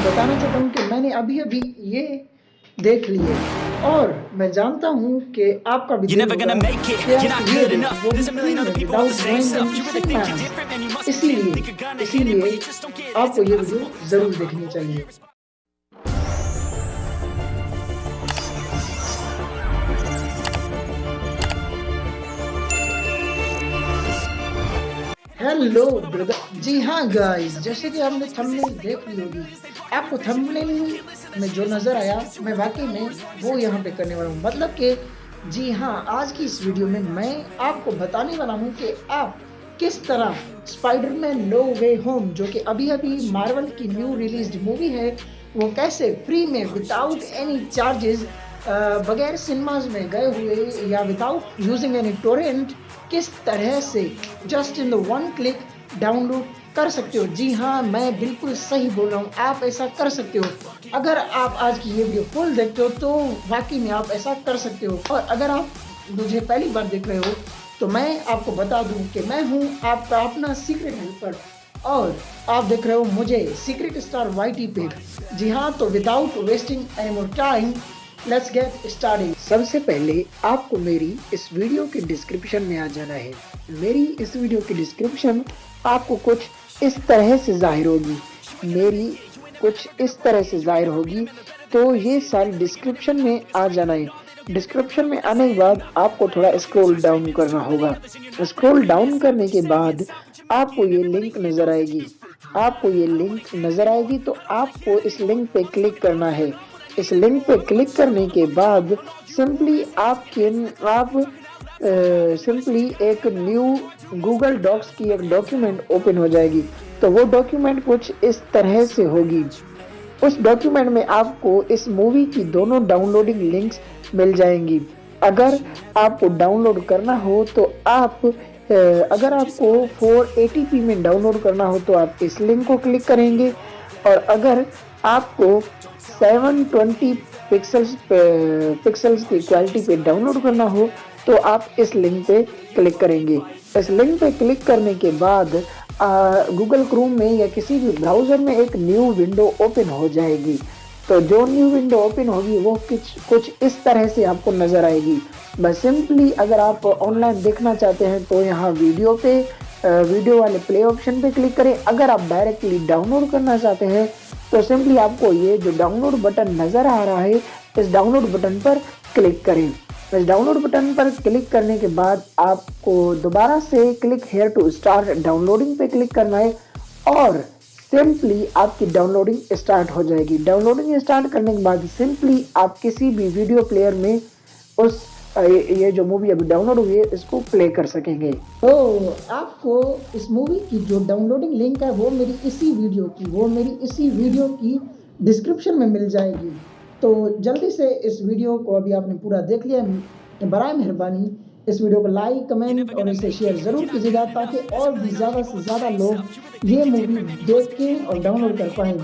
बताना चाहता हूँ कि मैंने अभी-अभी ये देख ली है और मैं जानता हूँ कि आपका भी दिल होगा कि आप ये देखें, वो भी फ्री में विदाउट गोइंग इन सिनेमास। इसीलिए आपको ये वीडियो ज़रूर देखनी चाहिए। हेलो ब्रदर, जी हाँ गाइस, जैसे कि आपने थंबनेल देख ली होगी, आपको थंबनेल में जो नज़र आया मैं वाकई में वो यहाँ पे करने वाला हूँ। मतलब कि जी हाँ, आज की इस वीडियो में मैं आपको बताने वाला हूँ कि आप किस तरह स्पाइडरमैन नो वे होम, जो कि अभी-अभी मार्वल की न्यू रिलीज्ड मूवी है, वो कैसे फ्री में विदाउट एनी चार्जेस बगैर सिनेमाज में गए हुए या विदाउट यूजिंग एनी टोरेंट किस तरह से just in the one click download कर सकते हो। जी हाँ, मैं बिल्कुल सही बोल रहा हूँ, आप ऐसा कर सकते हो। अगर आप आज की ये वीडियो फुल देखते हो तो वाकई में आप ऐसा कर सकते हो। और अगर आप मुझे पहली बार देख रहे हो तो मैं आपको बता दूं कि मैं हूं आपका अपना सीक्रेट हेल्पर और आप देख रहे हो मुझे सीक्रेट स्टार वाईटी पे। जी हाँ, तो without wasting any more time let's get started. सबसे पहले आपको मेरी इस वीडियो के डिस्क्रिप्शन में आ जाना है। मेरी इस वीडियो की डिस्क्रिप्शन आपको कुछ इस तरह से जाहिर होगी, मेरी कुछ इस तरह से जाहिर होगी, तो ये सारी डिस्क्रिप्शन में आ जाना है। डिस्क्रिप्शन में आने के बाद आपको थोड़ा स्क्रॉल डाउन करना होगा। स्क्रॉल डाउन करने के बाद आपको ये लिंक नज़र आएगी। तो आपको इस लिंक पे क्लिक करना है। इस लिंक पे क्लिक करने के बाद सिंपली सिंपली एक न्यू गूगल डॉक्स की एक डॉक्यूमेंट ओपन हो जाएगी। तो वो डॉक्यूमेंट कुछ इस तरह से होगी। उस डॉक्यूमेंट में आपको इस मूवी की दोनों डाउनलोडिंग लिंक्स मिल जाएंगी। अगर आपको डाउनलोड करना हो तो अगर आपको 480p में डाउनलोड करना हो तो आप इस लिंक को क्लिक करेंगे, और अगर आपको 720 पिक्सल्स की क्वालिटी पे डाउनलोड करना हो तो आप इस लिंक पे क्लिक करेंगे। इस लिंक पे क्लिक करने के बाद गूगल क्रोम में या किसी भी ब्राउज़र में एक न्यू विंडो ओपन हो जाएगी। तो जो न्यू विंडो ओपन होगी वो कुछ इस तरह से आपको नज़र आएगी। बस सिंपली अगर आप ऑनलाइन देखना चाहते हैं तो यहाँ वीडियो वाले प्ले ऑप्शन पे क्लिक करें। अगर आप डायरेक्टली डाउनलोड करना चाहते हैं तो सिंपली आपको ये जो डाउनलोड बटन नज़र आ रहा है, इस डाउनलोड बटन पर क्लिक करें। इस डाउनलोड बटन पर क्लिक करने के बाद आपको दोबारा से click here to start downloading पे क्लिक करना है और सिंपली आपकी डाउनलोडिंग स्टार्ट हो जाएगी। डाउनलोडिंग स्टार्ट करने के बाद सिंपली आप किसी भी वीडियो प्लेयर में ये जो मूवी अभी डाउनलोड हुई है इसको प्ले कर सकेंगे। तो आपको इस मूवी की जो डाउनलोडिंग लिंक है वो मेरी इसी वीडियो की डिस्क्रिप्शन में मिल जाएगी। तो जल्दी से इस वीडियो को अभी आपने पूरा देख लिया है, बराए मेहरबानी इस वीडियो को लाइक, कमेंट और इसे शेयर ज़रूर कीजिएगा ताकि और भी ज़्यादा से ज़्यादा लोग ये मूवी देखें और डाउनलोड कर पाएँ।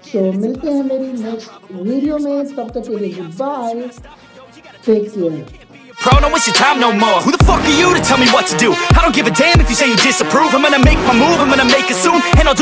सो मिलते हैं मेरी नेक्स्ट वीडियो में, तब तक के लिए good bye, take care. Bro, don't waste your time no more. Who the fuck are you to tell me what to do? I don't give a damn if you say you disapprove. I'm gonna make my move, I'm gonna make it soon, and I'll do